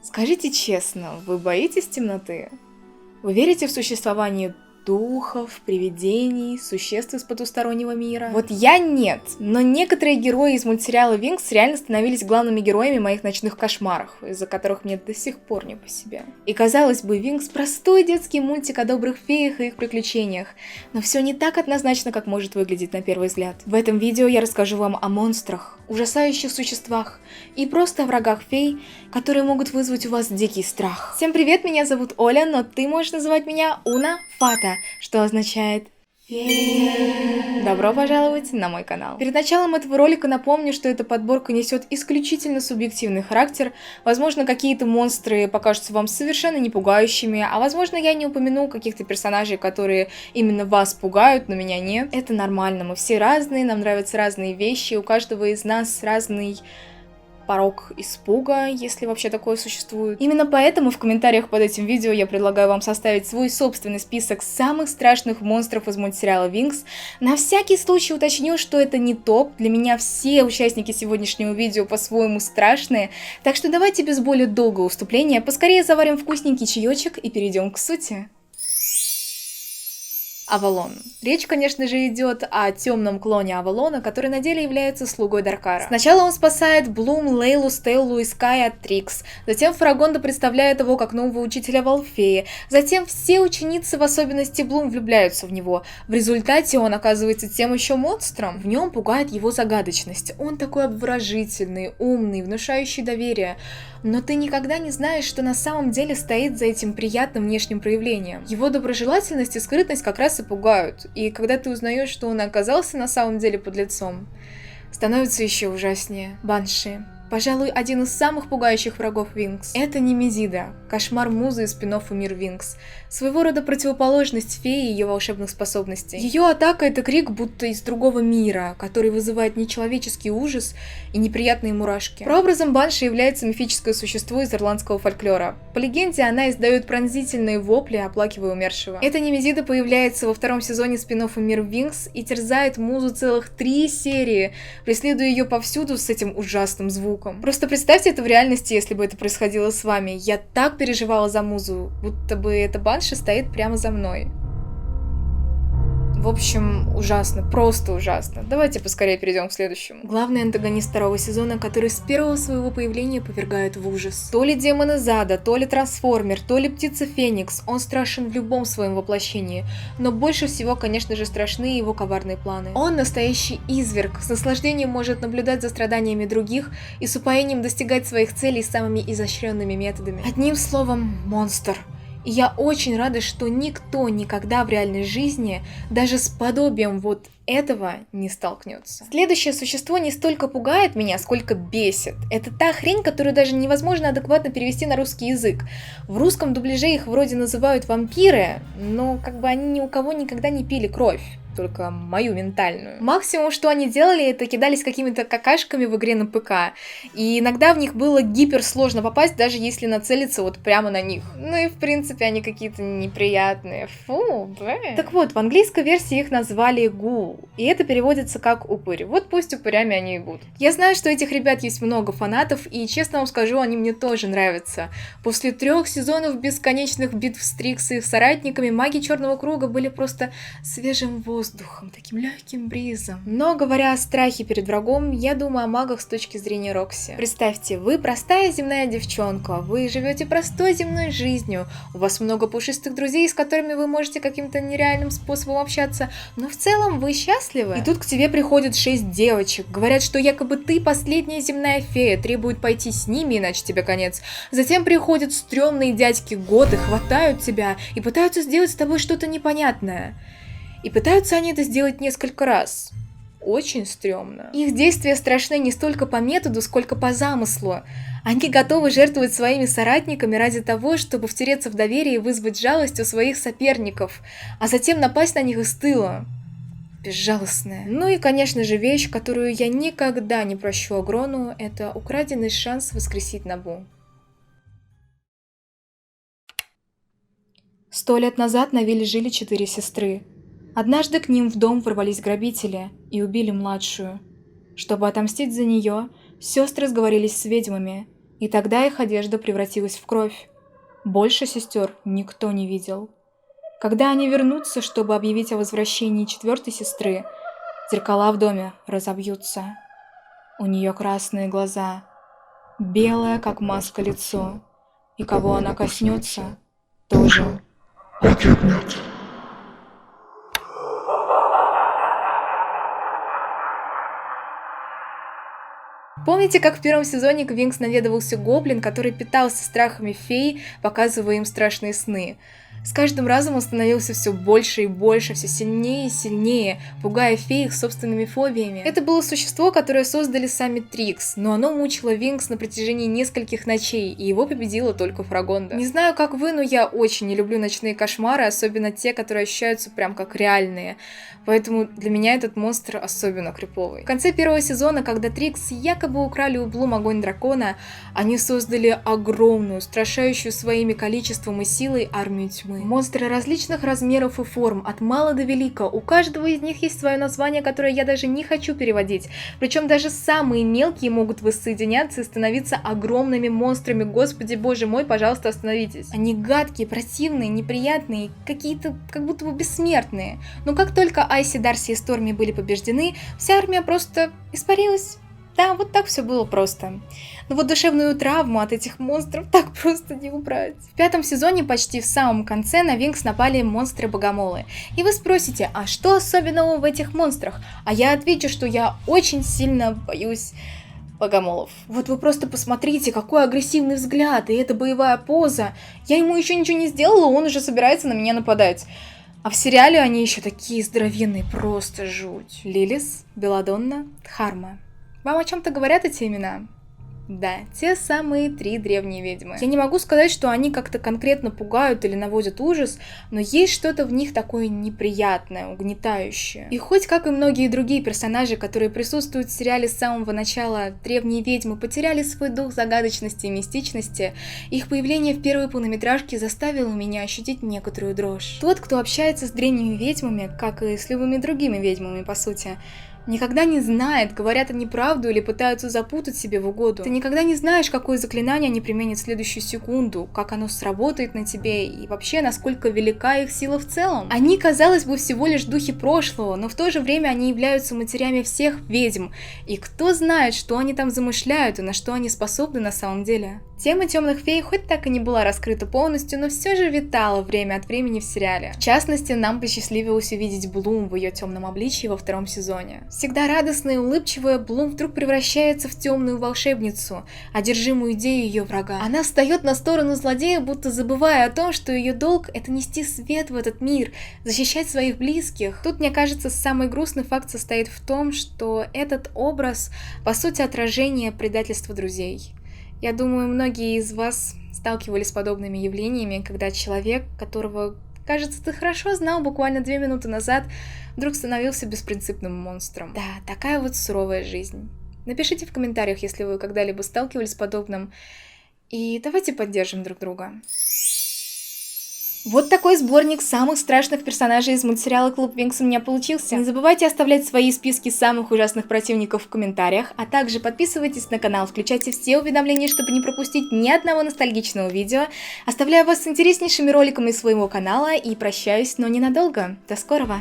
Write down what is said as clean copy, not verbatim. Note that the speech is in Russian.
Скажите честно, вы боитесь темноты? Вы верите в существование духов, привидений, существ из потустороннего мира? Вот я нет, но некоторые герои из мультсериала Винкс реально становились главными героями моих ночных кошмаров, из-за которых мне до сих пор не по себе. И казалось бы, Винкс простой детский мультик о добрых феях и их приключениях, но все не так однозначно, как может выглядеть на первый взгляд. В этом видео я расскажу вам о монстрах, ужасающих существах и просто о врагах фей, которые могут вызвать у вас дикий страх. Всем привет, меня зовут Оля, но ты можешь называть меня Уна Фата, что означает «Фея». Добро пожаловать на мой канал. Перед началом этого ролика напомню, что эта подборка несет исключительно субъективный характер. Возможно, какие-то монстры покажутся вам совершенно не пугающими, а возможно, я не упомяну каких-то персонажей, которые именно вас пугают, но меня нет. Это нормально, мы все разные, нам нравятся разные вещи, у каждого из нас разный порог испуга, если вообще такое существует. Именно поэтому в комментариях под этим видео я предлагаю вам составить свой собственный список самых страшных монстров из мультсериала Винкс. На всякий случай уточню, что это не топ, для меня все участники сегодняшнего видео по-своему страшные, так что давайте без более долгого вступления поскорее заварим вкусненький чаечек и перейдем к сути. Авалон. Речь, конечно же, идет о темном клоне Авалона, который на деле является слугой Даркара. Сначала он спасает Блум, Лейлу, Стеллу и Скай от Трикс, затем Фарагонда представляет его как нового учителя Валфеи, затем все ученицы, в особенности Блум, влюбляются в него. В результате он оказывается тем еще монстром. В нем пугает его загадочность. Он такой обворожительный, умный, внушающий доверие. Но ты никогда не знаешь, что на самом деле стоит за этим приятным внешним проявлением. Его доброжелательность и скрытность как раз и пугают. И когда ты узнаешь, что он оказался на самом деле подлецом, становится еще ужаснее. Банши. Пожалуй, один из самых пугающих врагов Винкс. Это Немезида, кошмар музы из спин-оффа Мир Винкс. Своего рода противоположность феи и ее волшебных способностей. Ее атака — это крик будто из другого мира, который вызывает нечеловеческий ужас и неприятные мурашки. Прообразом Банши является мифическое существо из ирландского фольклора. По легенде, она издает пронзительные вопли, оплакивая умершего. Эта Немезида появляется во втором сезоне спин-оффа Мир Винкс и терзает музу целых 3 серии, преследуя ее повсюду с этим ужасным звуком. Просто представьте это в реальности, если бы это происходило с вами. Я так переживала за музу, будто бы эта банши стоит прямо за мной. В общем, ужасно, просто ужасно. Давайте поскорее перейдем к следующему. Главный антагонист второго сезона, который с первого своего появления повергает в ужас. То ли демон из ада, то ли трансформер, то ли птица Феникс, он страшен в любом своем воплощении. Но больше всего, конечно же, страшны его коварные планы. Он настоящий изверг, с наслаждением может наблюдать за страданиями других и с упоением достигать своих целей самыми изощренными методами. Одним словом, монстр. И я очень рада, что никто никогда в реальной жизни даже с подобием вот этого не столкнется. Следующее существо не столько пугает меня, сколько бесит. Это та хрень, которую даже невозможно адекватно перевести на русский язык. В русском дубляже их вроде называют вампиры, но как бы они ни у кого никогда не пили кровь. Только мою ментальную. Максимум, что они делали, это кидались какими-то какашками в игре на ПК. И иногда в них было гиперсложно попасть, даже если нацелиться вот прямо на них. Ну и в принципе они какие-то неприятные. Фу, бэ. Так вот, в английской версии их назвали гул. И это переводится как упырь. Вот пусть упырями они и будут. Я знаю, что этих ребят есть много фанатов, и честно вам скажу, они мне тоже нравятся. После 3 сезонов бесконечных битв с Трикс и их соратниками, маги Черного Круга были просто свежим воздухом, таким легким бризом. Но говоря о страхе перед врагом, я думаю о магах с точки зрения Рокси. Представьте, вы простая земная девчонка, вы живете простой земной жизнью, у вас много пушистых друзей, с которыми вы можете каким-то нереальным способом общаться, но в целом вы счастливы. И тут к тебе приходят 6 девочек, говорят, что якобы ты последняя земная фея, требуют пойти с ними, иначе тебе конец. Затем приходят стрёмные дядьки готы, хватают тебя и пытаются сделать с тобой что-то непонятное. И пытаются они это сделать несколько раз. Очень стрёмно. Их действия страшны не столько по методу, сколько по замыслу. Они готовы жертвовать своими соратниками ради того, чтобы втереться в доверие и вызвать жалость у своих соперников, а затем напасть на них из тыла. Безжалостная. Ну и, конечно же, вещь, которую я никогда не прощу Агрону, это украденный шанс воскресить Набу. 100 лет назад на вилле жили 4 сестры. Однажды к ним в дом ворвались грабители и убили младшую. Чтобы отомстить за нее, сестры сговорились с ведьмами И тогда их одежда превратилась в кровь. Больше сестер никто не видел. Когда они вернутся, чтобы объявить о возвращении четвертой сестры, зеркала в доме разобьются. У нее красные глаза, белое, как маска, лицо. И кого она коснется, тоже погибнет. Помните, как в первом сезоне к Винкс наведывался гоблин, который питался страхами фей, показывая им страшные сны? С каждым разом он становился все больше и больше, все сильнее и сильнее, пугая фей их собственными фобиями. Это было существо, которое создали сами Трикс, но оно мучило Винкс на протяжении нескольких ночей, и его победила только Фрагонда. Не знаю, как вы, но я очень не люблю ночные кошмары, особенно те, которые ощущаются прям как реальные. Поэтому для меня этот монстр особенно криповый. В конце первого сезона, когда Трикс якобы украли у Блум огонь дракона, они создали огромную, устрашающую своими количеством и силой армию тьмы. Монстры различных размеров и форм, от мала до велика. У каждого из них есть свое название, которое я даже не хочу переводить. Причем даже самые мелкие могут воссоединяться и становиться огромными монстрами. Господи боже мой, пожалуйста, остановитесь. Они гадкие, противные, неприятные, какие-то как будто бы бессмертные. Но как только Айси, Дарси и Сторми были побеждены, вся армия просто испарилась. Да, вот так все было просто. Но вот душевную травму от этих монстров так просто не убрать. В пятом сезоне, почти в самом конце, на Винкс напали монстры-богомолы. И вы спросите, а что особенного в этих монстрах? А я отвечу, что я очень сильно боюсь богомолов. Вот вы просто посмотрите, какой агрессивный взгляд, и эта боевая поза. Я ему еще ничего не сделала, он уже собирается на меня нападать. А в сериале они еще такие здоровенные, просто жуть. Лилис, Беладонна, Дхарма. Вам о чем-то говорят эти имена? Да, те самые 3 древние ведьмы. Я не могу сказать, что они как-то конкретно пугают или наводят ужас, но есть что-то в них такое неприятное, угнетающее. И хоть, как и многие другие персонажи, которые присутствуют в сериале с самого начала, древние ведьмы потеряли свой дух загадочности и мистичности, их появление в первой полнометражке заставило меня ощутить некоторую дрожь. Тот, кто общается с древними ведьмами, как и с любыми другими ведьмами, по сути, никогда не знает, говорят они правду или пытаются запутать себе в угоду. Ты никогда не знаешь, какое заклинание они применят в следующую секунду, как оно сработает на тебе и вообще, насколько велика их сила в целом. Они, казалось бы, всего лишь духи прошлого, но в то же время они являются матерями всех ведьм. И кто знает, что они там замышляют и на что они способны на самом деле. Тема темных фей хоть так и не была раскрыта полностью, но все же витала время от времени в сериале. В частности, нам посчастливилось увидеть Блум в ее темном обличии во 2-м сезоне. Всегда радостная и улыбчивая, Блум вдруг превращается в темную волшебницу, одержимую идею ее врага. Она встает на сторону злодея, будто забывая о том, что ее долг — это нести свет в этот мир, защищать своих близких. Тут, мне кажется, самый грустный факт состоит в том, что этот образ, по сути, отражение предательства друзей. Я думаю, многие из вас сталкивались с подобными явлениями, когда человек, которого, кажется, ты хорошо знал буквально 2 минуты назад, вдруг становился беспринципным монстром. Да, такая вот суровая жизнь. Напишите в комментариях, если вы когда-либо сталкивались с подобным, и давайте поддержим друг друга. Вот такой сборник самых страшных персонажей из мультсериала Клуб Винкс у меня получился. Не забывайте оставлять свои списки самых ужасных противников в комментариях, а также подписывайтесь на канал, включайте все уведомления, чтобы не пропустить ни одного ностальгичного видео. Оставляю вас с интереснейшими роликами из своего канала и прощаюсь, но ненадолго. До скорого!